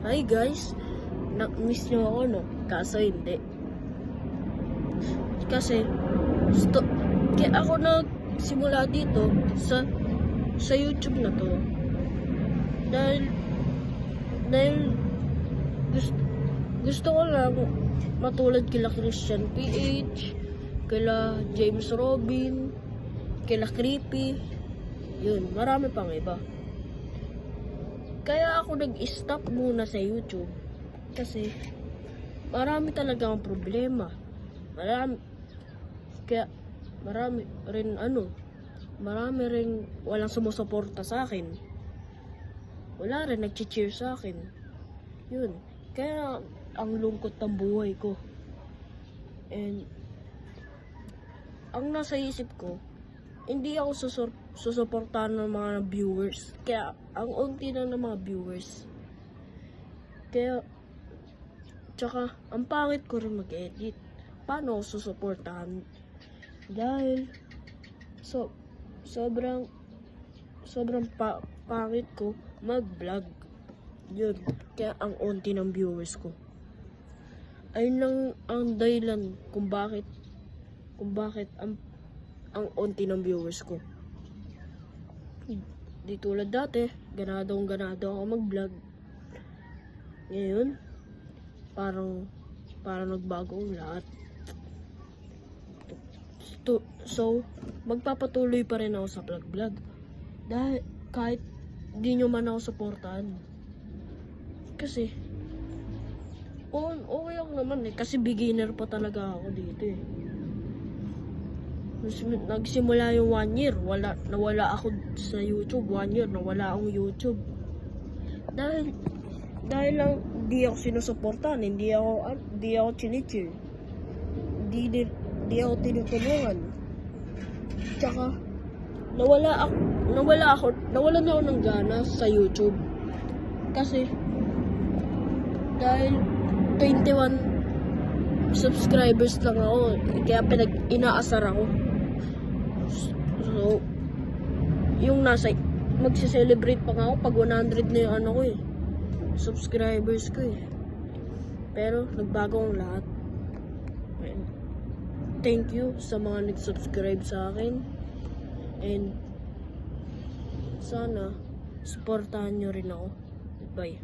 Hi guys, na-miss nyo ako no? Kaso hindi. Kasi, kaya ako nagsimula dito sa YouTube na to. Dahil gusto ko lang matulad kila Christian PH, kila James Robin, kila Creepy, yun, marami pang iba. Kaya ako nag-stop muna sa YouTube kasi marami talagang problema. Marami rin walang sumusuporta sa akin. Wala rin nag-cheer sa akin. Yun. Kaya ang lungkot ng buhay ko. And ang nasa isip ko, hindi ako susuportahan ng mga viewers. Kaya, ang unti na ng mga viewers. Kaya, tsaka, ang pangit ko rin mag-edit. Paano ako susuportahan? Dahil, sobrang pangit ko mag-vlog. Yun. Kaya, ang unti ng viewers ko. Ayun lang ang dahilan kung bakit ang unti ng viewers ko. Di tulad dati, ganado ako mag-vlog. Ngayon, parang nagbago ang lahat. So, magpapatuloy pa rin ako sa vlog. Dahil kahit di nyo man ako supportahan. Kasi, okay ako naman kasi beginner pa talaga ako dito eh. Nagsimula yung 1 year, nawala ako sa YouTube. 1 year, nawala akong YouTube. Dahil lang di ako sinusuportahan, hindi ako chinichir. Di ako tinutulungan. Tsaka, nawalan ako ng gana sa YouTube. Kasi, dahil 21 subscribers lang ako, kaya inaasar ako. So, yung magse-celebrate pa nga ako pag 100 na yung subscribers ko eh. Pero, nagbago ang lahat. Thank you sa mga nag-subscribe sa akin. And, sana, supportahan nyo rin ako. Bye.